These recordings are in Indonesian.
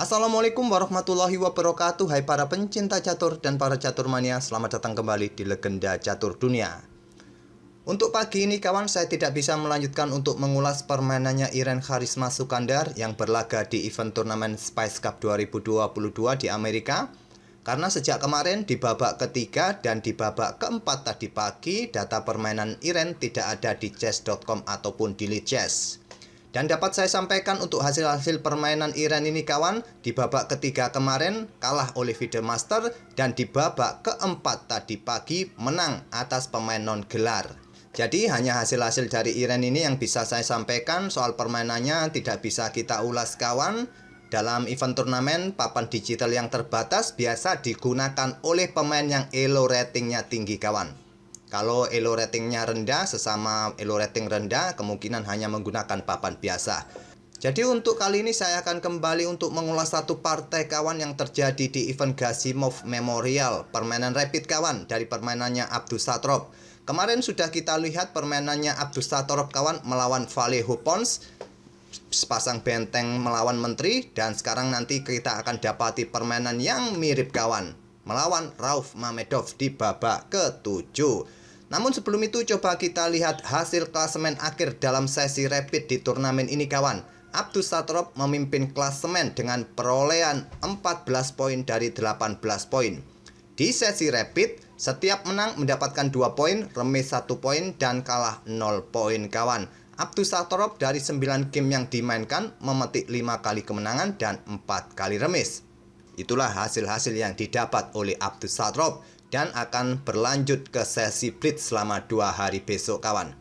Assalamualaikum warahmatullahi wabarakatuh. Hai para pencinta catur dan para catur mania, selamat datang kembali di Legenda Catur Dunia. Untuk pagi ini kawan, saya tidak bisa melanjutkan untuk mengulas permainannya Iren Karisma Sukandar yang berlaga di event turnamen Spice Cup 2022 di Amerika. Karena sejak kemarin di babak ketiga dan di babak keempat tadi pagi, data permainan Iren tidak ada di chess.com ataupun di Lead Chess. Dan dapat saya sampaikan untuk hasil-hasil permainan Iren ini kawan, di babak ketiga kemarin kalah oleh FIDE Master, dan di babak keempat tadi pagi menang atas pemain non-gelar. Jadi hanya hasil-hasil dari Iren ini yang bisa saya sampaikan. Soal permainannya tidak bisa kita ulas kawan. Dalam event turnamen, papan digital yang terbatas biasa digunakan oleh pemain yang elo ratingnya tinggi kawan. Kalau elo ratingnya rendah, sesama elo rating rendah, kemungkinan hanya menggunakan papan biasa. Jadi untuk kali ini saya akan kembali untuk mengulas satu partai kawan yang terjadi di event Gazimov Memorial, permainan rapid kawan dari permainannya Abdussatorov. Kemarin sudah kita lihat permainannya Abdussatorov kawan melawan Vallejo Pons, sepasang benteng melawan menteri, dan sekarang nanti kita akan dapati permainan yang mirip kawan, melawan Rauf Mamedov di babak ke-7. Namun sebelum itu coba kita lihat hasil klasemen akhir dalam sesi rapid di turnamen ini kawan. Abdussatorov memimpin klasemen dengan perolehan 14 poin dari 18 poin. Di sesi rapid, setiap menang mendapatkan 2 poin, remis 1 poin, dan kalah 0 poin kawan. Abdussatorov dari 9 game yang dimainkan memetik 5 kali kemenangan dan 4 kali remis. Itulah hasil-hasil yang didapat oleh Abdussatorov dan akan berlanjut ke sesi blitz selama 2 hari besok kawan.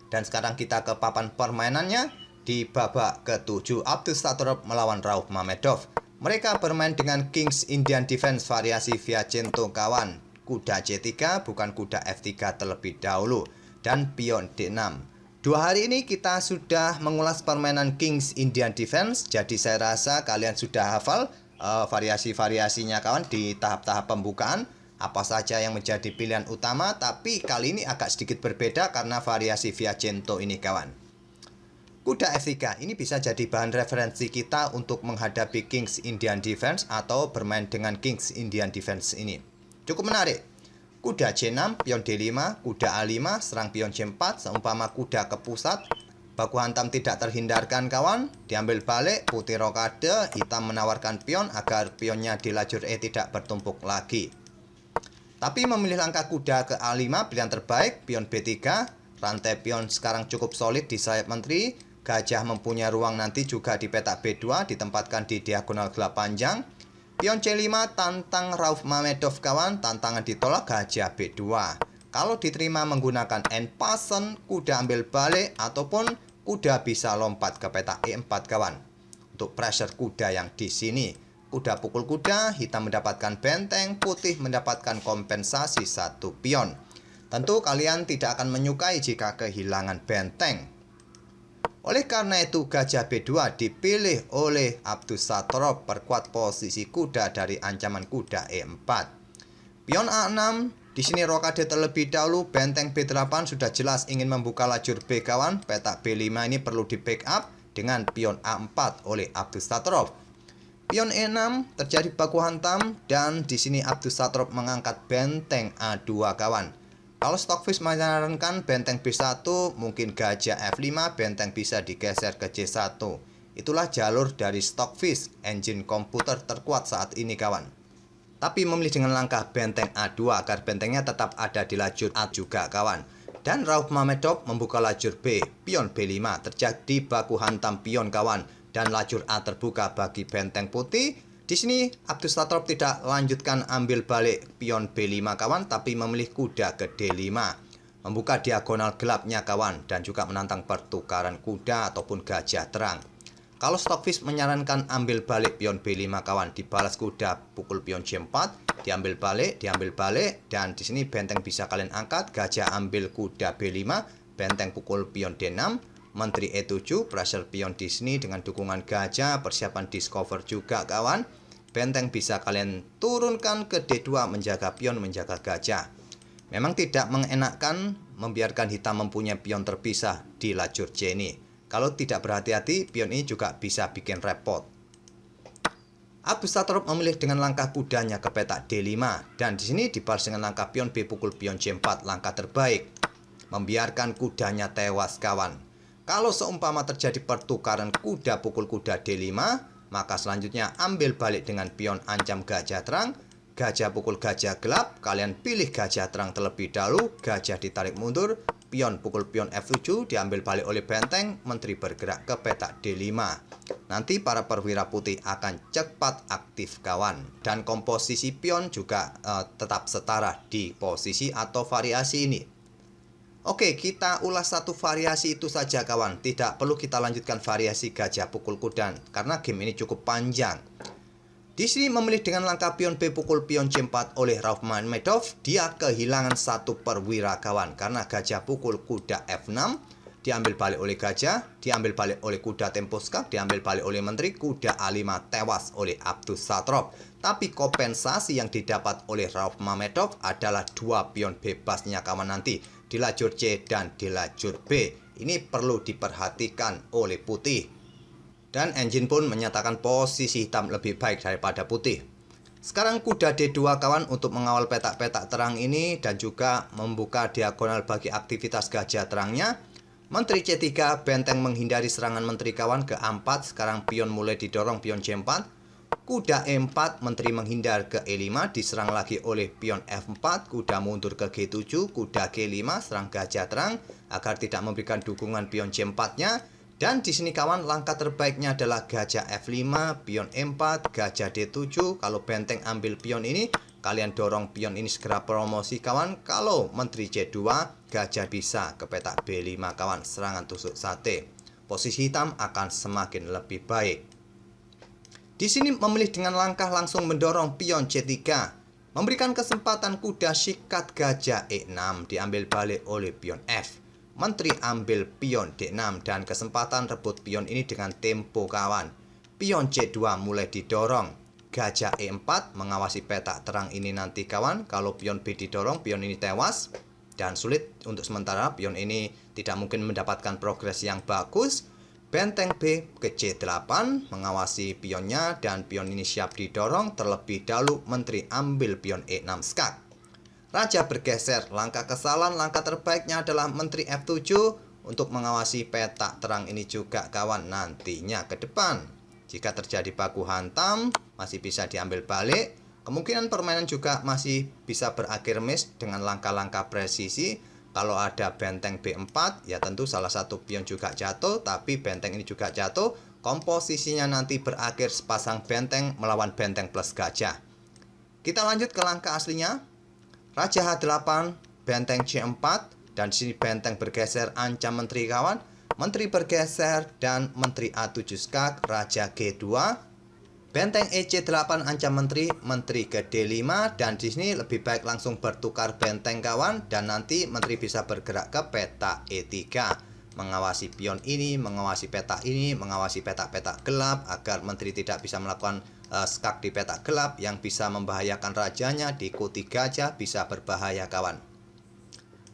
Dan sekarang kita ke papan permainannya. Di babak ke-7 Abdussatorov melawan Rauf Mamedov. Mereka bermain dengan Kings Indian Defense variasi Viajento kawan. Kuda C3 bukan kuda F3 terlebih dahulu, dan pion D6. 2 hari ini kita sudah mengulas permainan Kings Indian Defense. Jadi saya rasa kalian sudah hafal variasi-variasinya kawan di tahap-tahap pembukaan. Apa saja yang menjadi pilihan utama, tapi kali ini agak sedikit berbeda karena variasi Viajento ini kawan. Kuda F3 ini bisa jadi bahan referensi kita untuk menghadapi Kings Indian Defense atau bermain dengan Kings Indian Defense ini. Cukup menarik. Kuda C6, pion D5, kuda A5, serang pion C4, seumpama kuda ke pusat. Baku hantam tidak terhindarkan kawan, diambil balik, putih rokade, hitam menawarkan pion agar pionnya di lajur E tidak bertumpuk lagi. Tapi memilih langkah kuda ke A5 pilihan terbaik, pion B3, rantai pion sekarang cukup solid di sayap menteri, gajah mempunyai ruang nanti juga di petak B2, ditempatkan di diagonal gelap panjang. Pion C5 tantang Rauf Mamedov kawan, tantangan ditolak, gajah B2. Kalau diterima menggunakan end passen, kuda ambil balik, ataupun kuda bisa lompat ke petak E4 kawan. Untuk pressure kuda yang di sini, kuda pukul kuda, hitam mendapatkan benteng, putih mendapatkan kompensasi 1 pion. Tentu kalian tidak akan menyukai jika kehilangan benteng. Oleh karena itu gajah B2 dipilih oleh Abdussatorov, perkuat posisi kuda dari ancaman kuda E4. Pion A6, di sini rokade terlebih dahulu, benteng B8 sudah jelas ingin membuka lajur B kawan. Petak B5 ini perlu di backup dengan pion A4 oleh Abdussatorov. Pion E6 terjadi baku hantam, dan di sini Abdussatorov mengangkat benteng A2 kawan. Kalau Stockfish menyarankan benteng B1, mungkin gajah F5, benteng bisa digeser ke C1. Itulah jalur dari Stockfish, engine komputer terkuat saat ini kawan. Tapi memilih dengan langkah benteng A2 agar bentengnya tetap ada di lajur A juga kawan. Dan Rauf Mamedov membuka lajur B, pion B5, terjadi baku hantam pion kawan, dan lajur A terbuka bagi benteng putih. Di sini Abdussatorov tidak lanjutkan ambil balik pion B5 kawan, tapi memilih kuda ke D5, membuka diagonal gelapnya kawan, dan juga menantang pertukaran kuda ataupun gajah terang. Kalau Stockfish menyarankan ambil balik pion B5 kawan, dibalas kuda pukul pion C4, diambil balik, dan di sini benteng bisa kalian angkat, gajah ambil kuda B5, benteng pukul pion D6, menteri E7, pressure pion di sini dengan dukungan gajah, persiapan discover juga kawan. Benteng bisa kalian turunkan ke D2 menjaga pion, menjaga gajah. Memang tidak mengenakkan membiarkan hitam mempunyai pion terpisah di lajur C ini. Kalau tidak berhati-hati, pion ini juga bisa bikin repot. Abdus Satrop memilih dengan langkah kudanya ke petak D5 dan di sini dibalas dengan langkah pion B pukul pion C4, langkah terbaik. Membiarkan kudanya tewas kawan. Kalau seumpama terjadi pertukaran kuda pukul kuda D5, maka selanjutnya ambil balik dengan pion ancam gajah terang, gajah pukul gajah gelap, kalian pilih gajah terang terlebih dahulu, gajah ditarik mundur, pion pukul pion F7 diambil balik oleh benteng, menteri bergerak ke petak D5. Nanti para perwira putih akan cepat aktif kawan. Dan komposisi pion juga tetap setara di posisi atau variasi ini. Oke, kita ulas satu variasi itu saja kawan. Tidak perlu kita lanjutkan variasi gajah pukul kuda karena game ini cukup panjang. Di sini memilih dengan langkah pion B pukul pion C4 oleh Rauf Mamedov, dia kehilangan satu perwira kawan karena gajah pukul kuda F6 diambil balik oleh gajah, diambil balik oleh kuda tempo skak, diambil balik oleh menteri, kuda A5 tewas oleh Abdus Satrop. Tapi kompensasi yang didapat oleh Rauf Mamedov adalah 2 pion bebasnya kawan nanti di lajur C dan di lajur B. Ini perlu diperhatikan oleh putih. Dan engine pun menyatakan posisi hitam lebih baik daripada putih. Sekarang kuda D2 kawan untuk mengawal petak-petak terang ini dan juga membuka diagonal bagi aktivitas gajah terangnya. Menteri C3, benteng menghindari serangan menteri kawan ke A4. Sekarang pion mulai didorong pion C4. Kuda E4, menteri menghindar ke E5, diserang lagi oleh pion F4. Kuda mundur ke G7, kuda G5, serang gajah terang agar tidak memberikan dukungan pion C4-nya. Dan di sini kawan, langkah terbaiknya adalah gajah F5, pion E4, gajah D7. Kalau benteng ambil pion ini, kalian dorong pion ini segera promosi kawan. Kalau menteri C2, gajah bisa ke petak B5 kawan, serangan tusuk sate. Posisi hitam akan semakin lebih baik. Di sini memilih dengan langkah langsung mendorong pion C3, memberikan kesempatan kuda sikat gajah E6 diambil balik oleh pion F. Menteri ambil pion D6 dan kesempatan rebut pion ini dengan tempo kawan. Pion C2 mulai didorong. Gajah E4 mengawasi petak terang ini nanti kawan. Kalau pion B didorong, pion ini tewas. Dan sulit untuk sementara, pion ini tidak mungkin mendapatkan progres yang bagus. Benteng B ke C8 mengawasi pionnya dan pion ini siap didorong. Terlebih dahulu menteri ambil pion E6 skak. Raja bergeser, langkah kesalahan, langkah terbaiknya adalah menteri F7 untuk mengawasi petak terang ini juga kawan nantinya ke depan. Jika terjadi baku hantam, masih bisa diambil balik. Kemungkinan permainan juga masih bisa berakhir miss dengan langkah-langkah presisi. Kalau ada benteng B4, ya tentu salah satu pion juga jatuh, tapi benteng ini juga jatuh. Komposisinya nanti berakhir sepasang benteng melawan benteng plus gajah. Kita lanjut ke langkah aslinya. Raja H8, benteng C4, dan di sini benteng bergeser ancam menteri kawan. Menteri bergeser dan menteri A7 skak, raja G2. Benteng EC8 ancam menteri, menteri ke D5 dan di sini lebih baik langsung bertukar benteng kawan dan nanti menteri bisa bergerak ke peta E3. Mengawasi pion ini, mengawasi peta ini, mengawasi petak-petak gelap agar menteri tidak bisa melakukan skak di petak gelap yang bisa membahayakan rajanya. Diikuti gajah bisa berbahaya kawan.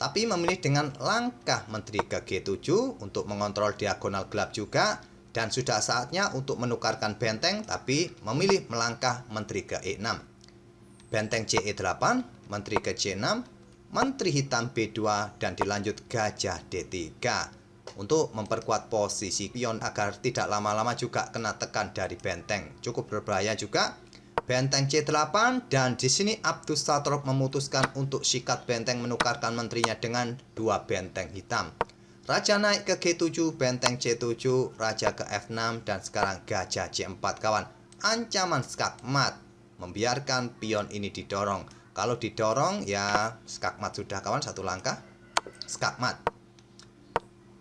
Tapi memilih dengan langkah menteri ke G7 untuk mengontrol diagonal gelap juga. Dan sudah saatnya untuk menukarkan benteng tapi memilih melangkah menteri ke E6. Benteng CE8, menteri ke C6, menteri hitam B2 dan dilanjut gajah D3. Untuk memperkuat posisi pion agar tidak lama-lama juga kena tekan dari benteng. Cukup berbahaya juga. Benteng C8 dan di sini Abdus Satrop memutuskan untuk sikat benteng menukarkan menterinya dengan 2 benteng hitam. Raja naik ke G7, benteng C7, raja ke F6 dan sekarang gajah C4 kawan. Ancaman skakmat. Membiarkan pion ini didorong. Kalau didorong ya skakmat sudah kawan, satu langkah. Skakmat.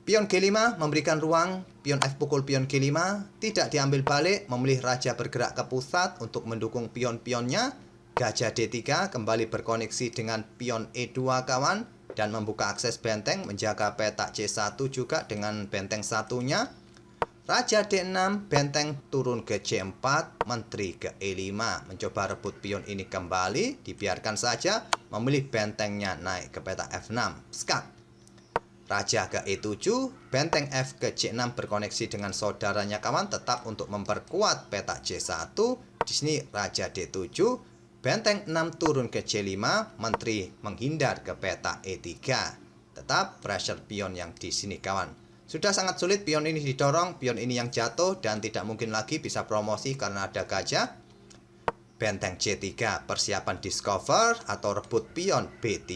Pion G5 memberikan ruang, pion F pukul pion G5, tidak diambil balik, memilih raja bergerak ke pusat untuk mendukung pion-pionnya. Gajah D3 kembali berkoneksi dengan pion E2 kawan, dan membuka akses benteng, menjaga petak C1 juga dengan benteng satunya. Raja D6, benteng turun ke C4, menteri ke E5, mencoba rebut pion ini kembali, dibiarkan saja, memilih bentengnya naik ke petak F6, skak. Raja ke E7, benteng F ke C6 berkoneksi dengan saudaranya kawan tetap untuk memperkuat petak C1. Di sini Raja D7, benteng 6 turun ke C5, Menteri menghindar ke petak E3. Tetap pressure pion yang di sini kawan. Sudah sangat sulit pion ini didorong, pion ini yang jatuh dan tidak mungkin lagi bisa promosi karena ada gajah. Benteng C3, persiapan discover atau rebut pion B3.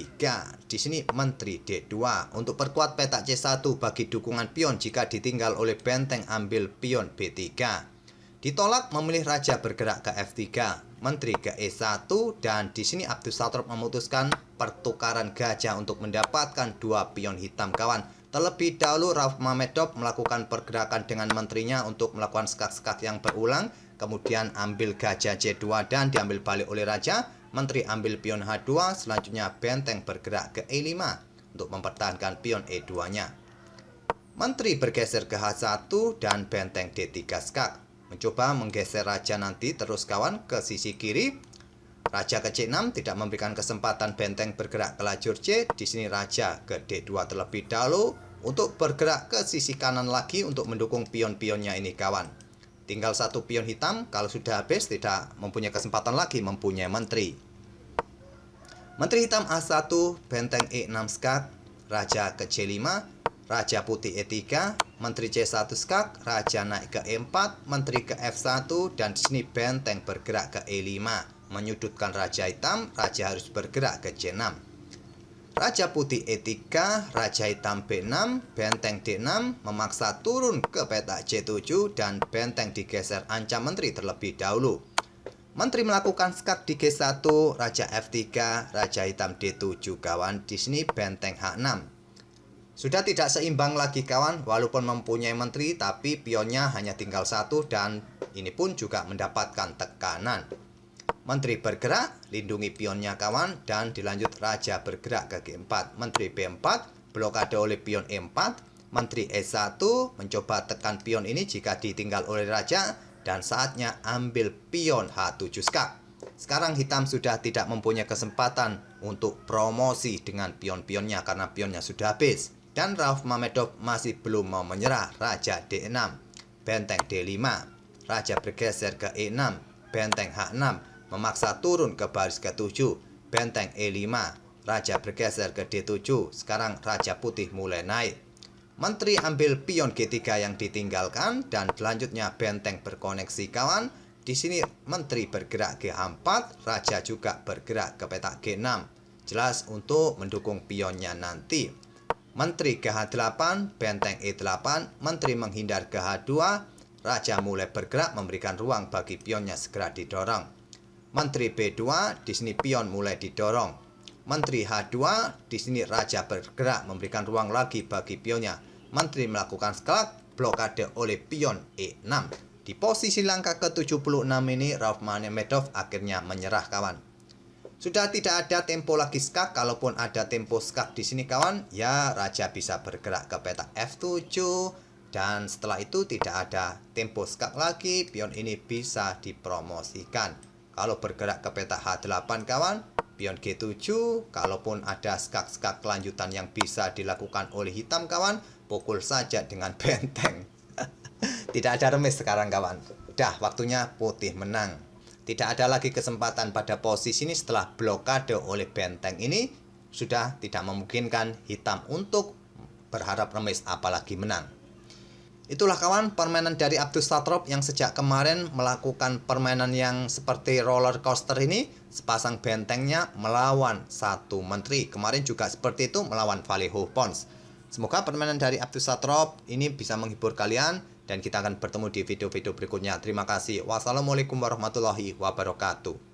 Di sini Menteri D2 untuk perkuat petak C1 bagi dukungan pion jika ditinggal oleh benteng ambil pion B3. Ditolak memilih raja bergerak ke F3, Menteri ke E1 dan di sini Abdus Satrop memutuskan pertukaran gajah untuk mendapatkan 2 pion hitam kawan. Terlebih dahulu Rauf Mamedov melakukan pergerakan dengan menterinya untuk melakukan skak-skak yang berulang. Kemudian ambil gajah C2 dan diambil balik oleh raja. Menteri ambil pion H2, selanjutnya benteng bergerak ke E5 untuk mempertahankan pion E2-nya. Menteri bergeser ke H1 dan benteng D3 skak. Mencoba menggeser raja nanti terus kawan ke sisi kiri. Raja ke C6 tidak memberikan kesempatan benteng bergerak ke lajur C. Di sini raja ke D2 terlebih dahulu untuk bergerak ke sisi kanan lagi untuk mendukung pion-pionnya ini kawan. Tinggal 1 pion hitam, kalau sudah habis tidak mempunyai kesempatan lagi mempunyai menteri. Menteri hitam A1, benteng E6 skak, raja ke C5, raja putih E3, menteri C1 skak, raja naik ke E4, menteri ke F1 dan di sini benteng bergerak ke E5, menyudutkan raja hitam, raja harus bergerak ke C6. Raja putih E3, raja hitam B6, benteng D6 memaksa turun ke petak C7 dan benteng digeser ancam menteri terlebih dahulu. Menteri melakukan skak di G1, raja F3, raja hitam D7 kawan. Di sini benteng H6. Sudah tidak seimbang lagi kawan, walaupun mempunyai menteri tapi pionnya hanya tinggal 1 dan ini pun juga mendapatkan tekanan. Menteri bergerak, lindungi pionnya kawan, dan dilanjut raja bergerak ke G4. Menteri B4, blokade oleh pion E4. Menteri E1, mencoba tekan pion ini jika ditinggal oleh raja, dan saatnya ambil pion H7 skak. Sekarang hitam sudah tidak mempunyai kesempatan untuk promosi dengan pion-pionnya karena pionnya sudah habis. Dan Rauf Mamedov masih belum mau menyerah, raja D6, benteng D5, raja bergeser ke E6, benteng H6, memaksa turun ke baris ke-7, benteng E5, raja bergeser ke D7, sekarang raja putih mulai naik. Menteri ambil pion G3 yang ditinggalkan dan selanjutnya benteng berkoneksi kawan. Di sini menteri bergerak G4, raja juga bergerak ke petak G6. Jelas untuk mendukung pionnya nanti. Menteri ke H8, benteng E8, menteri menghindar ke H2, raja mulai bergerak memberikan ruang bagi pionnya segera didorong. Menteri B2, di sini pion mulai didorong. Menteri H2, di sini raja bergerak memberikan ruang lagi bagi pionnya. Menteri melakukan skak, blokade oleh pion E6. Di posisi langkah ke-76 ini Rauf Mamedov akhirnya menyerah kawan. Sudah tidak ada tempo lagi skak, kalaupun ada tempo skak di sini kawan, ya raja bisa bergerak ke petak F7 dan setelah itu tidak ada tempo skak lagi, pion ini bisa dipromosikan. Kalau bergerak ke petak H8 kawan, pion G7, kalaupun ada skak-skak kelanjutan yang bisa dilakukan oleh hitam kawan, pukul saja dengan benteng. Tidak ada remis sekarang kawan. Dah waktunya putih menang. Tidak ada lagi kesempatan pada posisi ini setelah blokade oleh benteng ini. Sudah tidak memungkinkan hitam untuk berharap remis apalagi menang. Itulah kawan permainan dari Abdus Satrop yang sejak kemarin melakukan permainan yang seperti roller coaster ini. Sepasang bentengnya melawan 1 menteri. Kemarin juga seperti itu melawan Vallejo Pons. Semoga permainan dari Abdus Satrop ini bisa menghibur kalian. Dan kita akan bertemu di video-video berikutnya. Terima kasih. Wassalamualaikum warahmatullahi wabarakatuh.